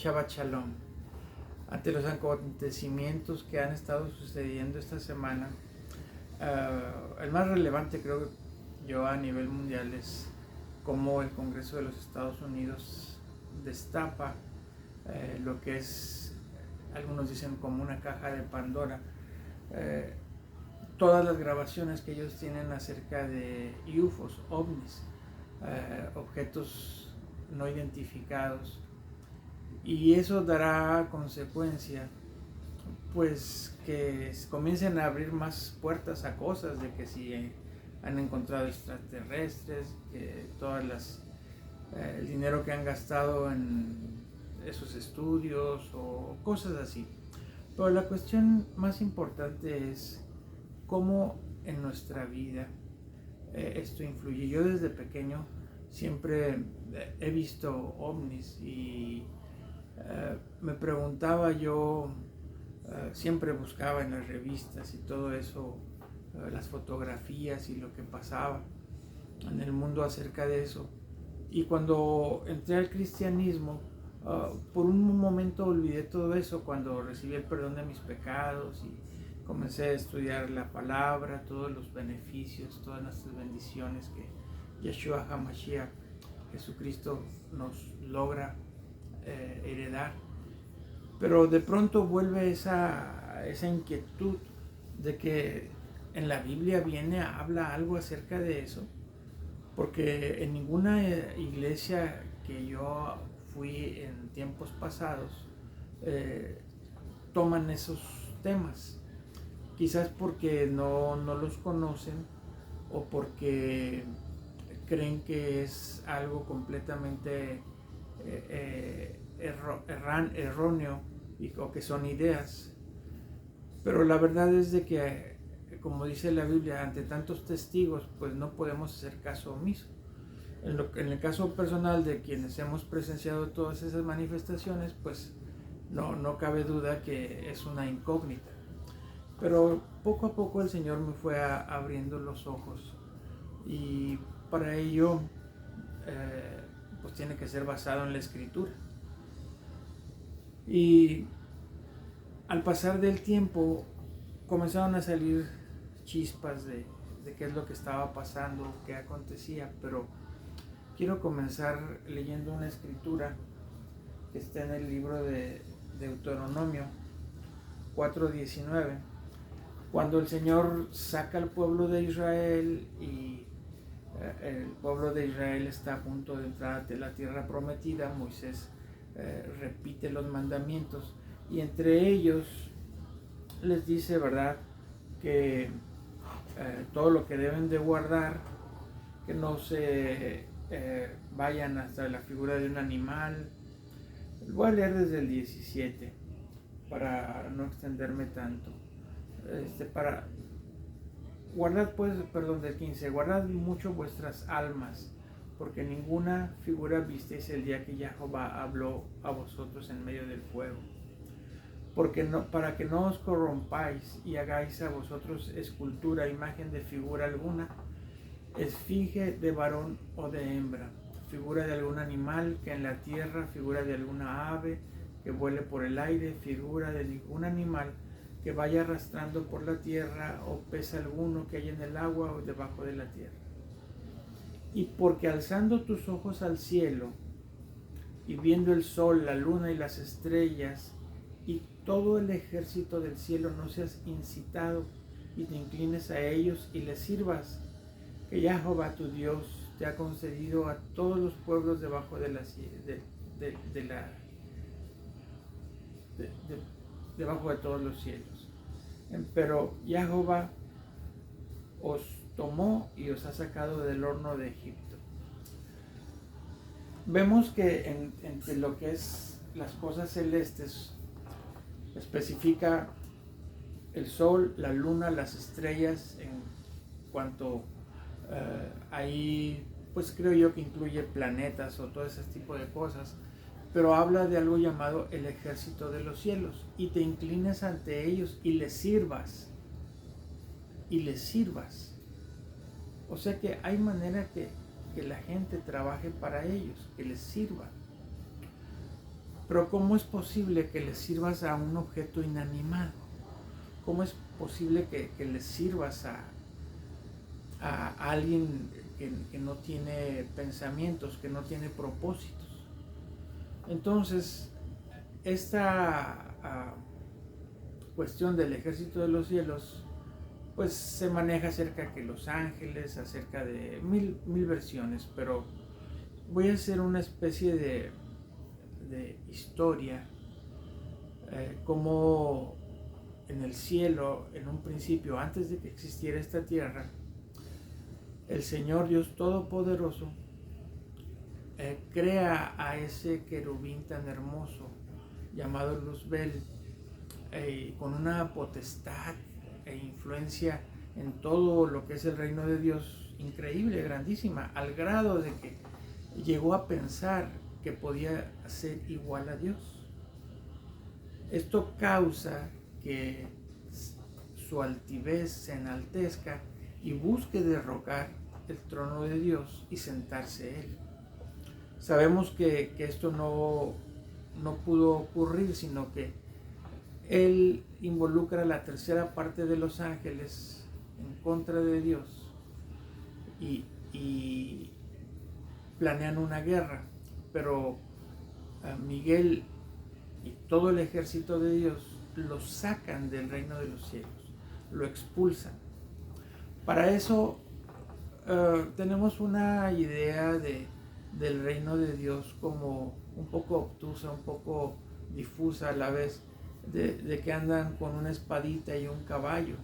Shabbat Shalom. Ante los acontecimientos que han estado sucediendo esta semana, el más relevante creo yo a nivel mundial es cómo el Congreso de los Estados Unidos destapa lo que es, algunos dicen como una caja de Pandora, todas las grabaciones que ellos tienen acerca de UFOs, ovnis, objetos no identificados, y eso dará consecuencia pues que comiencen a abrir más puertas a cosas de que si han encontrado extraterrestres, que el dinero que han gastado en esos estudios o cosas así. Pero la cuestión más importante es cómo en nuestra vida esto influye. Yo desde pequeño siempre he visto ovnis y me preguntaba yo, siempre buscaba en las revistas y todo eso, las fotografías y lo que pasaba en el mundo acerca de eso. Y cuando entré al cristianismo, por un momento olvidé todo eso cuando recibí el perdón de mis pecados y comencé a estudiar la palabra, todos los beneficios, todas nuestras bendiciones que Yeshua HaMashiach, Jesucristo, nos logra heredar. Pero de pronto vuelve esa inquietud de que en la Biblia habla algo acerca de eso, porque en ninguna iglesia que yo fui en tiempos pasados toman esos temas, quizás porque no los conocen o porque creen que es algo completamente erróneo o que son ideas. Pero la verdad es de que, como dice la Biblia, ante tantos testigos pues no podemos hacer caso omiso. En el caso personal de quienes hemos presenciado todas esas manifestaciones, pues no cabe duda que es una incógnita. Pero poco a poco el Señor me fue abriendo los ojos, y para ello pues tiene que ser basado en la Escritura. Y al pasar del tiempo comenzaron a salir chispas de qué es lo que estaba pasando, qué acontecía, pero quiero comenzar leyendo una escritura que está en el libro de Deuteronomio 4:19, cuando el Señor saca al pueblo de Israel y el pueblo de Israel está a punto de entrar a la tierra prometida. Moisés repite los mandamientos y entre ellos les dice, ¿verdad?, que todo lo que deben de guardar, que no se vayan hasta la figura de un animal. Voy a leer desde el 17 para no extenderme tanto. Del 15, guardad mucho vuestras almas, porque ninguna figura visteis el día que Jehová habló a vosotros en medio del fuego. Para que no os corrompáis y hagáis a vosotros escultura, imagen de figura alguna, esfinge de varón o de hembra, figura de algún animal que en la tierra, figura de alguna ave que vuele por el aire, figura de ningún animal que vaya arrastrando por la tierra, o pez alguno que haya en el agua o debajo de la tierra. Y porque alzando tus ojos al cielo y viendo el sol, la luna y las estrellas y todo el ejército del cielo, no seas incitado y te inclines a ellos y les sirvas, que Jehová tu Dios te ha concedido a todos los pueblos debajo debajo de todos los cielos. Pero Jehová os tomó y os ha sacado del horno de Egipto. Vemos que entre lo que es las cosas celestes especifica el sol, la luna, las estrellas, en cuanto ahí pues creo yo que incluye planetas o todo ese tipo de cosas, pero habla de algo llamado el ejército de los cielos, y te inclines ante ellos y les sirvas. O sea que hay manera que la gente trabaje para ellos, que les sirva. Pero ¿cómo es posible que le sirvas a un objeto inanimado? ¿Cómo es posible que le sirvas a alguien que no tiene pensamientos, que no tiene propósitos? Entonces, esta cuestión del ejército de los cielos, pues se maneja acerca que los ángeles, acerca de mil versiones, pero voy a hacer una especie de historia, como en el cielo, en un principio, antes de que existiera esta tierra, el Señor Dios Todopoderoso crea a ese querubín tan hermoso llamado Luzbel, con una potestad e influencia en todo lo que es el reino de Dios increíble, grandísima, al grado de que llegó a pensar que podía ser igual a Dios. Esto causa que su altivez se enaltezca y busque derrocar el trono de Dios y sentarse él. Sabemos que esto no pudo ocurrir, sino que él involucra a la tercera parte de los ángeles en contra de Dios y planean una guerra, pero Miguel y todo el ejército de Dios lo sacan del reino de los cielos, lo expulsan. Para eso tenemos una idea del reino de Dios como un poco obtusa, un poco difusa a la vez, de que andan con una espadita y un caballo.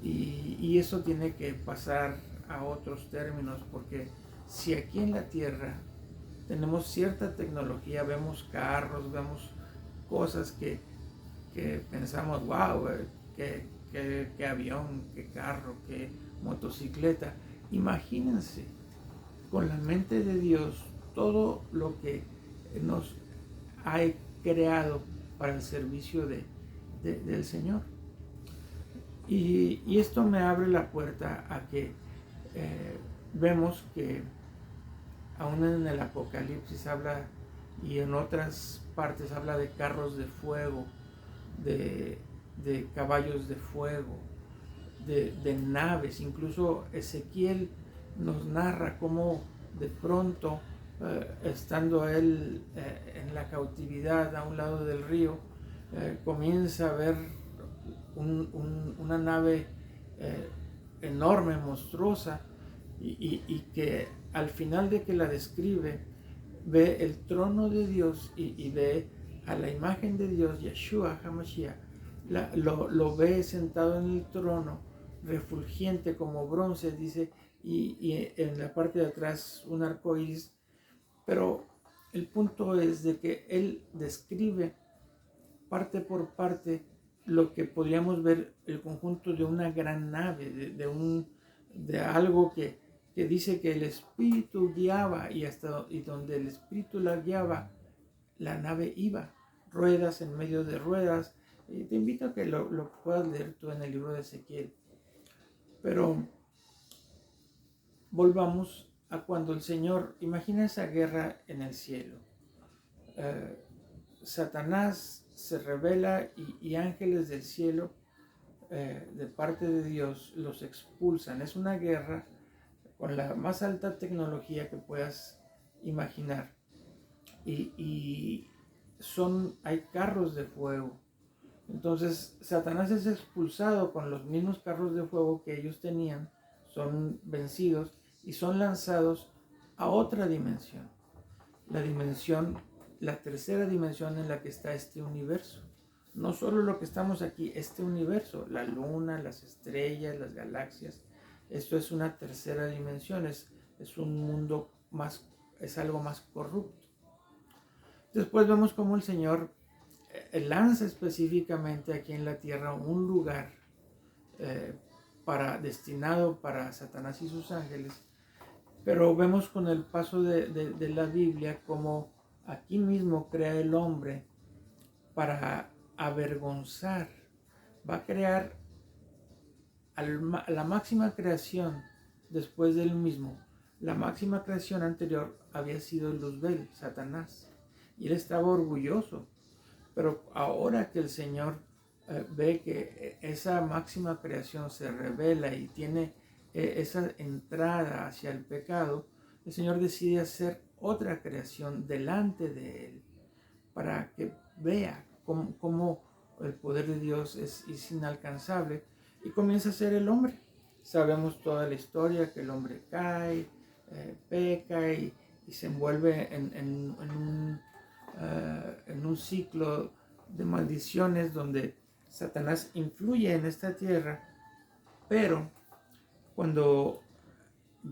Y eso tiene que pasar a otros términos, porque si aquí en la tierra tenemos cierta tecnología, vemos carros, vemos cosas que pensamos, wow, qué avión, qué carro, qué motocicleta. Imagínense con la mente de Dios todo lo que nos ha creado para el servicio del Señor. Y esto me abre la puerta a que vemos que aún en el Apocalipsis habla, y en otras partes habla de carros de fuego, de caballos de fuego, de naves. Incluso Ezequiel nos narra cómo de pronto, estando él en la cautividad a un lado del río, comienza a ver una nave enorme, monstruosa, y que al final de que la describe, ve el trono de Dios y ve a la imagen de Dios, Yeshua HaMashiach, lo ve sentado en el trono, refulgente como bronce, dice, y en la parte de atrás un arco iris. Pero el punto es de que él describe parte por parte lo que podríamos ver el conjunto de una gran nave, de algo que dice que el espíritu guiaba, y donde el espíritu la guiaba, la nave iba, ruedas en medio de ruedas. Y te invito a que lo puedas leer tú en el libro de Ezequiel. Pero volvamos a cuando el Señor, imagina esa guerra en el cielo. Satanás se revela y ángeles del cielo, de parte de Dios, los expulsan. Es una guerra con la más alta tecnología que puedas imaginar. Y hay carros de fuego. Entonces Satanás es expulsado con los mismos carros de fuego que ellos tenían, son vencidos y son lanzados a otra dimensión. La tercera dimensión en la que está este universo. No solo lo que estamos aquí, este universo, la luna, las estrellas, las galaxias. Esto es una tercera dimensión, es un mundo más, es algo más corrupto. Después vemos cómo el Señor lanza específicamente aquí en la tierra un lugar destinado para Satanás y sus ángeles. Pero vemos con el paso de la Biblia como aquí mismo crea el hombre para avergonzar. Va a crear la máxima creación después del mismo. La máxima creación anterior había sido Luzbel, Satanás. y él estaba orgulloso. Pero ahora que el Señor ve que esa máxima creación se revela y tiene esa entrada hacia el pecado, el Señor decide hacer otra creación delante de él para que vea cómo el poder de Dios es inalcanzable, y comienza a ser el hombre. Sabemos toda la historia, que el hombre cae, peca y se envuelve en un ciclo de maldiciones donde Satanás influye en esta tierra. Pero cuando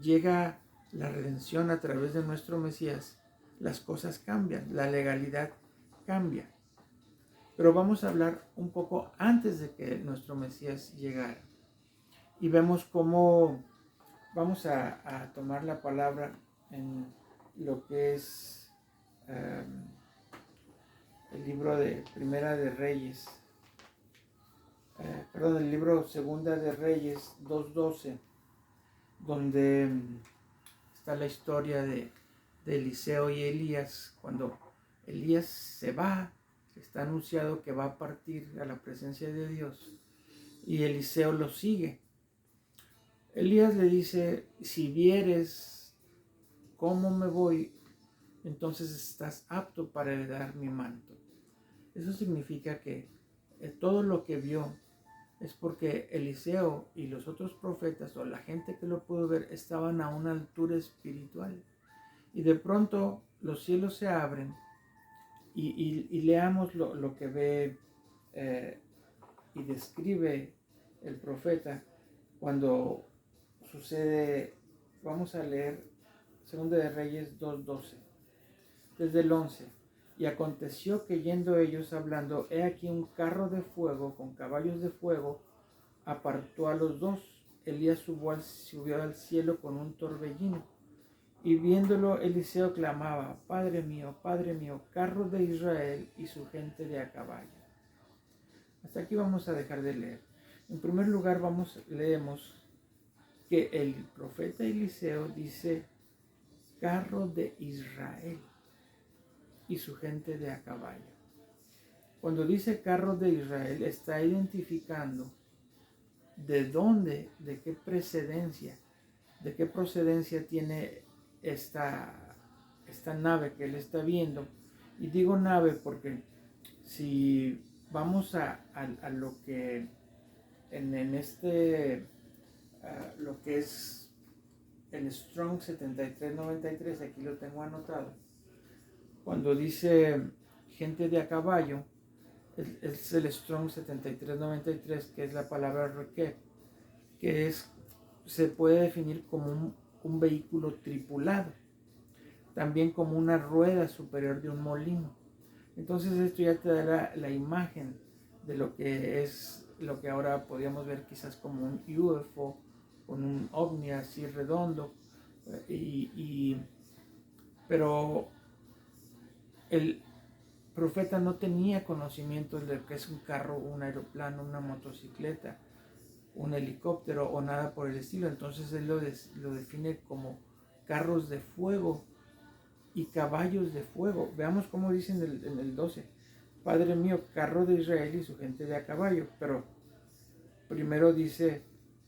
llega la redención a través de nuestro Mesías, las cosas cambian, la legalidad cambia. Pero vamos a hablar un poco antes de que nuestro Mesías llegara. Y vemos cómo vamos a tomar la palabra en lo que es el libro de Primera de Reyes, el libro Segunda de Reyes 2:12, donde está la historia de Eliseo y Elías. Cuando Elías se va, está anunciado que va a partir a la presencia de Dios, y Eliseo lo sigue. Elías le dice: si vieres cómo me voy, entonces estás apto para heredar mi manto. Eso significa que todo lo que vio es porque Eliseo y los otros profetas, o la gente que lo pudo ver, estaban a una altura espiritual. Y de pronto los cielos se abren y leamos lo que ve y describe el profeta cuando sucede. Vamos a leer 2 de Reyes 2:12, desde el 11. Y aconteció que yendo ellos hablando, he aquí un carro de fuego con caballos de fuego apartó a los dos. Elías subió al cielo con un torbellino, y viéndolo Eliseo clamaba: Padre mío, carro de Israel y su gente de a caballo. Hasta aquí vamos a dejar de leer. En primer lugar leemos que el profeta Eliseo dice carro de Israel y su gente de a caballo. Cuando dice carro de Israel, está identificando de dónde, de qué procedencia tiene esta nave que él está viendo. Y digo nave porque si vamos a lo que lo que es el Strong 7393, aquí lo tengo anotado. Cuando dice gente de a caballo, es el Strong 7393, que es la palabra requer, que se puede definir como un vehículo tripulado, también como una rueda superior de un molino. Entonces esto ya te da la imagen de lo que es lo que ahora podríamos ver quizás como un UFO, con un ovni así redondo, pero el profeta no tenía conocimientos de lo que es un carro, un aeroplano, una motocicleta, un helicóptero o nada por el estilo. Entonces él lo define como carros de fuego y caballos de fuego. Veamos cómo dicen en el 12: Padre mío, carro de Israel y su gente de a caballo. Pero primero dice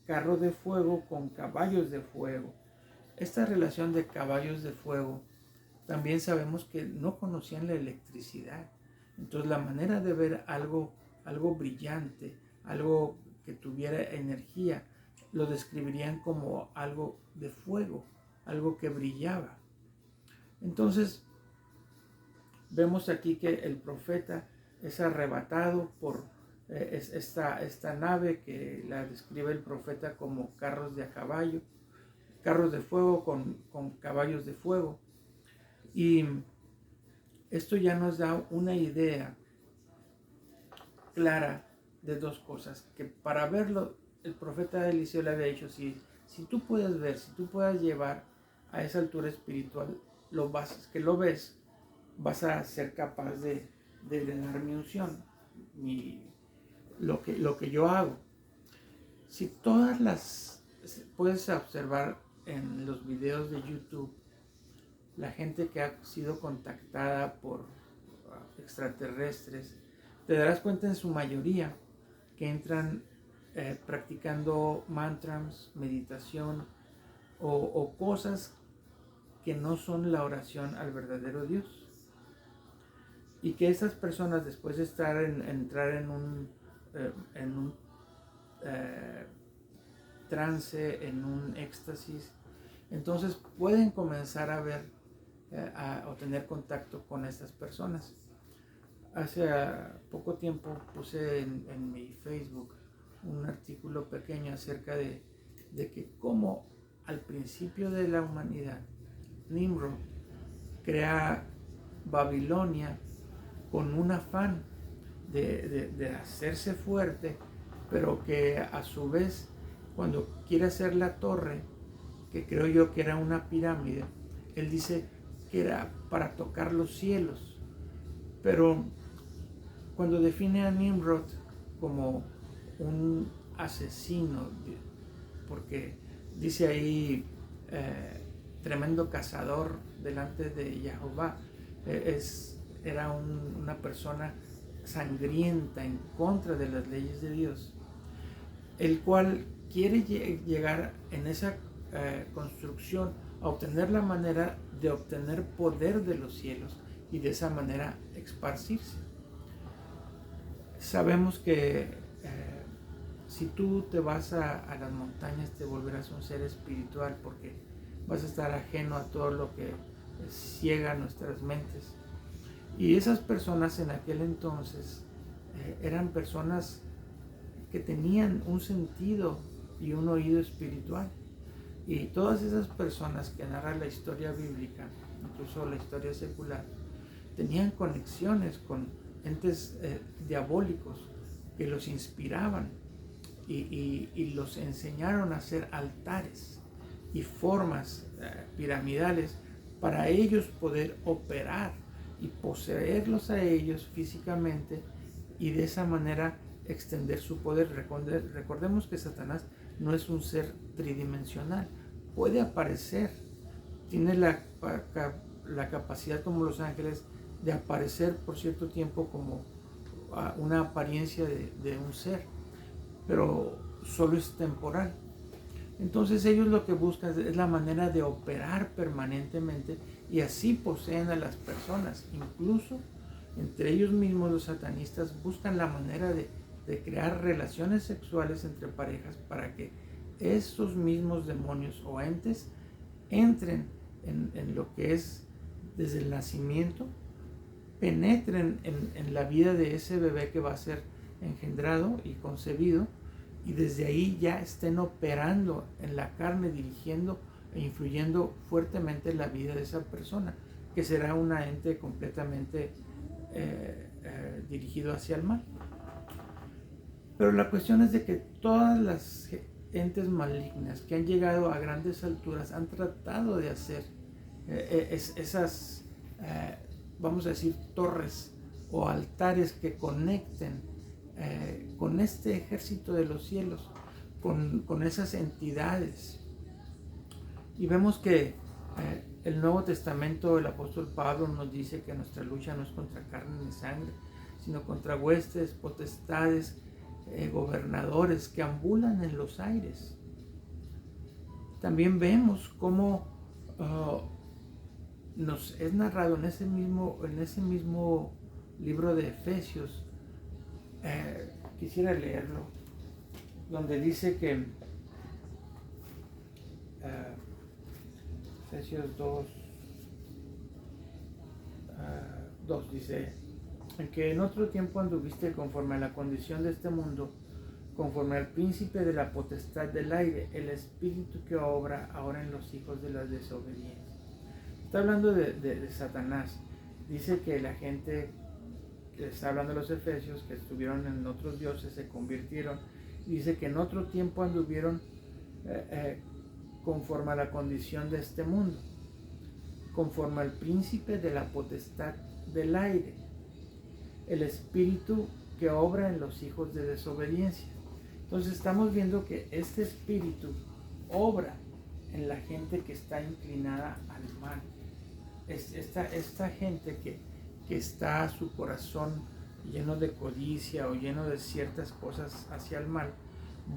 carro de fuego con caballos de fuego. Esta relación de caballos de fuego, también sabemos que no conocían la electricidad. Entonces la manera de ver algo brillante, algo que tuviera energía, lo describirían como algo de fuego, algo que brillaba. Entonces vemos aquí que el profeta es arrebatado por esta nave que la describe el profeta como carros de a caballo, carros de fuego con caballos de fuego. Y esto ya nos da una idea clara de dos cosas, que para verlo el profeta Eliseo le había dicho: si tú puedes ver, si tú puedes llevar a esa altura espiritual, que lo ves, vas a ser capaz de dar mi unción, lo que yo hago. Si puedes observar en los videos de YouTube, la gente que ha sido contactada por extraterrestres, te darás cuenta en su mayoría que entran practicando mantras, meditación o cosas que no son la oración al verdadero Dios. Y que esas personas, después de entrar en un trance, en un éxtasis, entonces pueden comenzar a ver o tener contacto con estas personas. Hace poco tiempo puse en mi Facebook un artículo pequeño acerca de que cómo al principio de la humanidad Nimrod crea Babilonia con un afán de hacerse fuerte, pero que a su vez, cuando quiere hacer la torre, que creo yo que era una pirámide, él dice que era para tocar los cielos. Pero cuando define a Nimrod como un asesino, porque dice ahí tremendo cazador delante de Jehová, era una persona sangrienta en contra de las leyes de Dios, el cual quiere llegar en esa construcción a obtener la manera de obtener poder de los cielos y de esa manera esparcirse. Sabemos que si tú te vas a las montañas te volverás un ser espiritual, porque vas a estar ajeno a todo lo que ciega nuestras mentes. Y esas personas en aquel entonces eran personas que tenían un sentido y un oído espiritual. Y todas esas personas que narran la historia bíblica, incluso la historia secular, tenían conexiones con entes diabólicos que los inspiraban y los enseñaron a hacer altares y formas piramidales para ellos poder operar y poseerlos a ellos físicamente y de esa manera extender su poder. Recordemos que Satanás no es un ser tridimensional, puede aparecer, tiene la capacidad como los ángeles de aparecer por cierto tiempo como una apariencia de un ser, pero solo es temporal. Entonces ellos lo que buscan es la manera de operar permanentemente y así poseen a las personas. Incluso entre ellos mismos los satanistas buscan la manera de crear relaciones sexuales entre parejas para que estos mismos demonios o entes entren en lo que es desde el nacimiento, penetren en la vida de ese bebé que va a ser engendrado y concebido, y desde ahí ya estén operando en la carne, dirigiendo e influyendo fuertemente en la vida de esa persona, que será un ente completamente dirigido hacia el mal. Pero la cuestión es de que todas las entes malignas que han llegado a grandes alturas han tratado de hacer esas, vamos a decir, torres o altares que conecten con este ejército de los cielos, con esas entidades. Y vemos que el Nuevo Testamento, el apóstol Pablo nos dice que nuestra lucha no es contra carne ni sangre, sino contra huestes, potestades, gobernadores que ambulan en los aires. También vemos cómo nos es narrado en ese mismo libro de Efesios, quisiera leerlo, donde dice que Efesios 2 dice: en que en otro tiempo anduviste conforme a la condición de este mundo, conforme al príncipe de la potestad del aire, el espíritu que obra ahora en los hijos de la desobediencia. Está hablando de Satanás. Dice que la gente, que está hablando de los efesios, que estuvieron en otros dioses, se convirtieron. Dice que en otro tiempo anduvieron conforme a la condición de este mundo, conforme al príncipe de la potestad del aire, el espíritu que obra en los hijos de desobediencia. Entonces estamos viendo que este espíritu obra en la gente que está inclinada al mal. Esta gente que está su corazón lleno de codicia o lleno de ciertas cosas hacia el mal,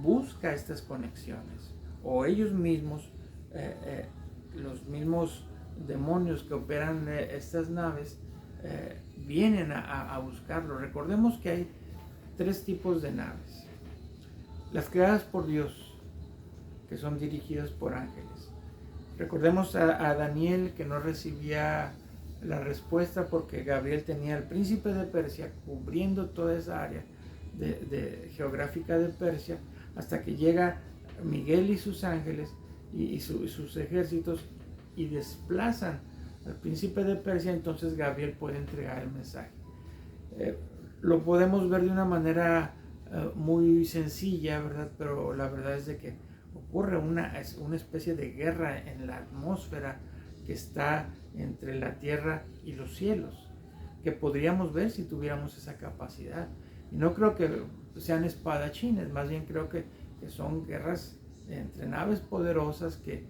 busca estas conexiones. O ellos mismos, los mismos demonios que operan estas naves, vienen a buscarlo. Recordemos que hay 3 tipos de naves. Las creadas por Dios, que son dirigidas por ángeles. Recordemos a Daniel, que no recibía la respuesta porque Gabriel tenía al príncipe de Persia cubriendo toda esa área geográfica de Persia, hasta que llega Miguel y sus ángeles y sus ejércitos y desplazan al príncipe de Persia. Entonces Gabriel puede entregar el mensaje. Lo podemos ver de una manera muy sencilla, ¿verdad? Pero la verdad es de que ocurre una especie de guerra en la atmósfera que está entre la tierra y los cielos, que podríamos ver si tuviéramos esa capacidad. Y no creo que sean espadachines, más bien creo que son guerras entre naves poderosas que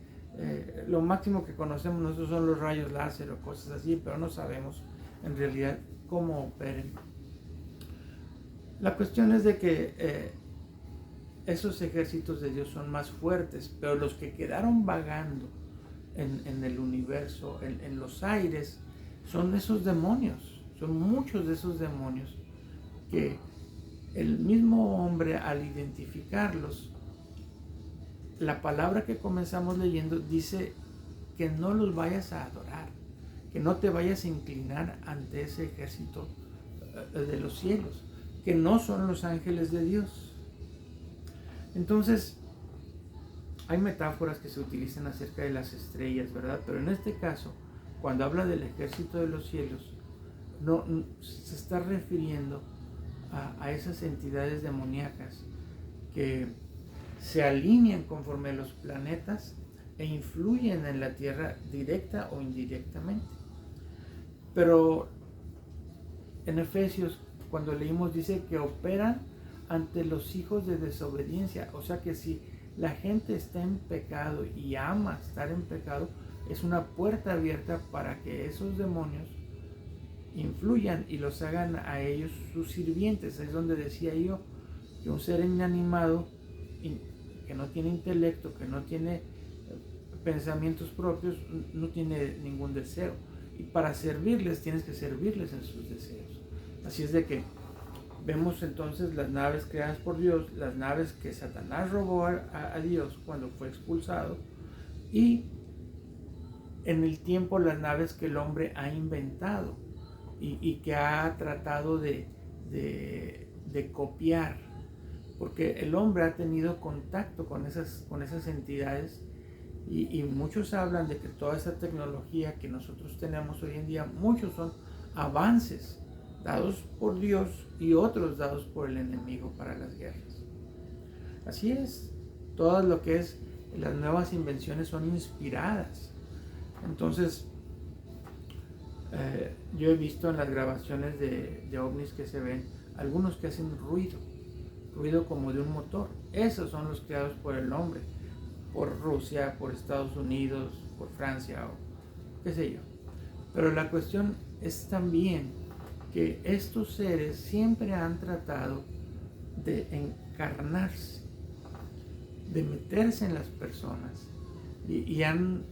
lo máximo que conocemos nosotros son los rayos láser o cosas así, pero no sabemos en realidad cómo operen. La cuestión es de que esos ejércitos de Dios son más fuertes, pero los que quedaron vagando en el universo, en los aires, son esos demonios, son muchos de esos demonios que el mismo hombre, al identificarlos, la palabra que comenzamos leyendo dice que no los vayas a adorar, que no te vayas a inclinar ante ese ejército de los cielos, que no son los ángeles de Dios. Entonces, hay metáforas que se utilizan acerca de las estrellas, ¿verdad? Pero en este caso, cuando habla del ejército de los cielos, no se está refiriendo a esas entidades demoníacas que se alinean conforme a los planetas e influyen en la Tierra directa o indirectamente. Pero en Efesios, cuando leímos, dice que operan ante los hijos de desobediencia. O sea que si la gente está en pecado y ama estar en pecado, es una puerta abierta para que esos demonios influyan y los hagan a ellos sus sirvientes. Es donde decía yo que un ser inanimado, que no tiene intelecto, que no tiene pensamientos propios, no tiene ningún deseo. Y para servirles tienes que servirles en sus deseos. Así es de que vemos entonces las naves creadas por Dios, las naves que Satanás robó a Dios cuando fue expulsado, y en el tiempo las naves que el hombre ha inventado y que ha tratado de copiar, porque el hombre ha tenido contacto con esas entidades y muchos hablan de que toda esa tecnología que nosotros tenemos hoy en día, muchos son avances dados por Dios y otros dados por el enemigo para las guerras. Así es, todo lo que es las nuevas invenciones son inspiradas. Entonces, yo he visto en las grabaciones de ovnis que se ven, algunos que hacen ruido como de un motor. Esos son los creados por el hombre, por Rusia, por Estados Unidos, por Francia o qué sé yo. Pero la cuestión es también que estos seres siempre han tratado de encarnarse, de meterse en las personas y han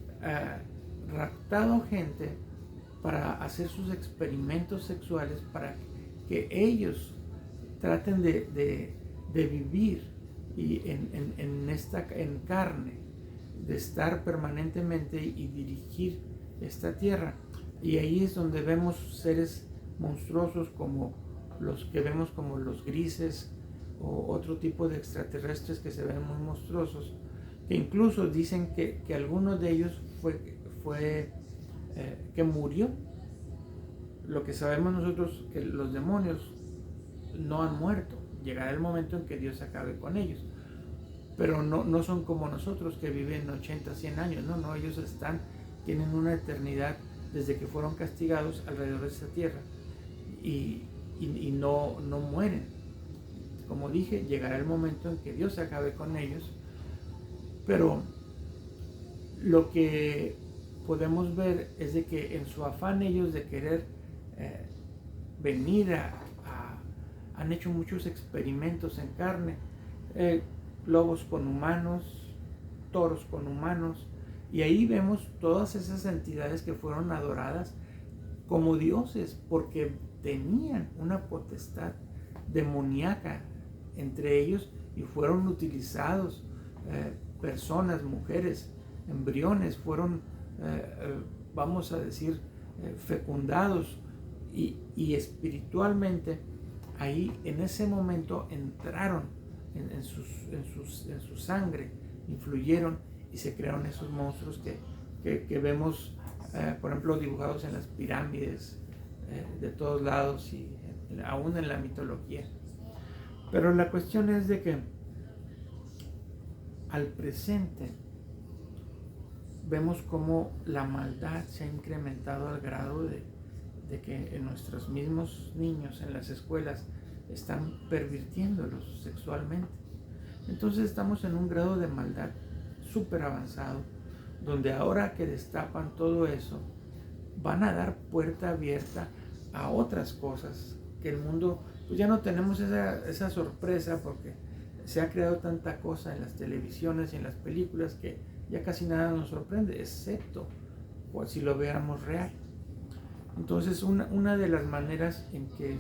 raptado gente para hacer sus experimentos sexuales, para que ellos traten de vivir y en carne, de estar permanentemente y dirigir esta tierra. Y ahí es donde vemos seres monstruosos como los que vemos como los grises o otro tipo de extraterrestres que se ven muy monstruosos, que incluso dicen que alguno de ellos fue que murió. Lo que sabemos nosotros que los demonios no han muerto. Llegará el momento en que Dios acabe con ellos, pero no son como nosotros que viven 80, 100 años. No, ellos tienen una eternidad desde que fueron castigados alrededor de esta tierra y no mueren. Como dije, llegará el momento en que Dios acabe con ellos, pero lo que podemos ver es de que en su afán ellos de querer venir han hecho muchos experimentos en carne, lobos con humanos, toros con humanos, y ahí vemos todas esas entidades que fueron adoradas como dioses porque tenían una potestad demoníaca entre ellos y fueron utilizados. Personas, mujeres, embriones fueron, vamos a decir, fecundados y espiritualmente ahí en ese momento entraron en su sangre, influyeron y se crearon esos monstruos que vemos, por ejemplo, dibujados en las pirámides de todos lados y aún en la mitología. Pero la cuestión es de que al presente vemos cómo la maldad se ha incrementado al grado de que nuestros mismos niños en las escuelas están pervirtiéndolos sexualmente. Entonces estamos en un grado de maldad súper avanzado, donde ahora que destapan todo eso, van a dar puerta abierta a otras cosas que el mundo, pues ya no tenemos esa sorpresa porque se ha creado tanta cosa en las televisiones y en las películas que ya casi nada nos sorprende, excepto pues, si lo veamos real. Entonces una de las maneras en que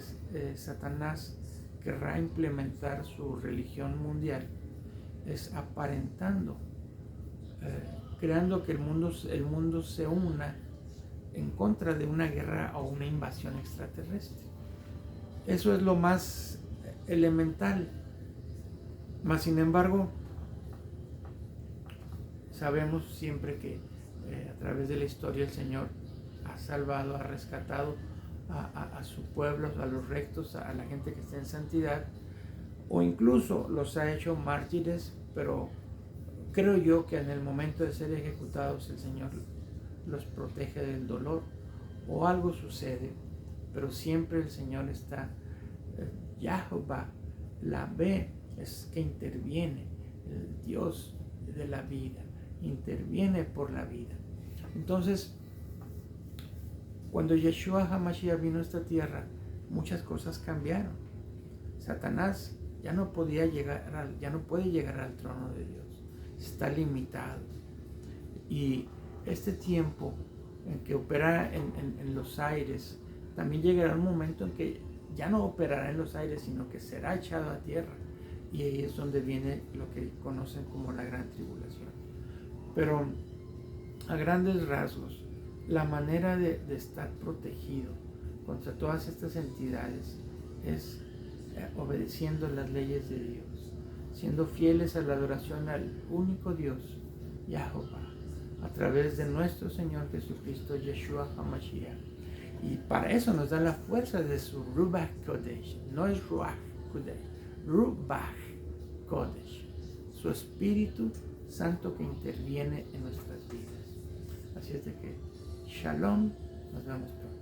Satanás querrá implementar su religión mundial es aparentando, creando que el mundo se una en contra de una guerra o una invasión extraterrestre. Eso es lo más elemental. Mas sin embargo, sabemos siempre que a través de la historia el Señor ha salvado, ha rescatado a su pueblo, a los rectos, a la gente que está en santidad, o incluso los ha hecho mártires, pero creo yo que en el momento de ser ejecutados el Señor los protege del dolor o algo sucede, pero siempre el Señor está, Yahová, la ve, es que interviene, el Dios de la vida, interviene por la vida. Entonces, cuando Yeshua HaMashiach vino a esta tierra, muchas cosas cambiaron. Satanás ya no puede llegar al trono de Dios, está limitado. Y este tiempo en que opera en los aires, también llegará un momento en que ya no operará en los aires, sino que será echado a tierra. Y ahí es donde viene lo que conocen como la gran tribulación. Pero a grandes rasgos, la manera de estar protegido contra todas estas entidades es obedeciendo las leyes de Dios, siendo fieles a la adoración al único Dios, Yahová, a través de nuestro Señor Jesucristo, Yeshua HaMashiach. Y para eso nos da la fuerza de su Ruach Kodesh, no es Ruach Kodesh, Ruach Kodesh, su Espíritu Santo que interviene en nuestras vidas. Así es de que Shalom, nos vemos pronto.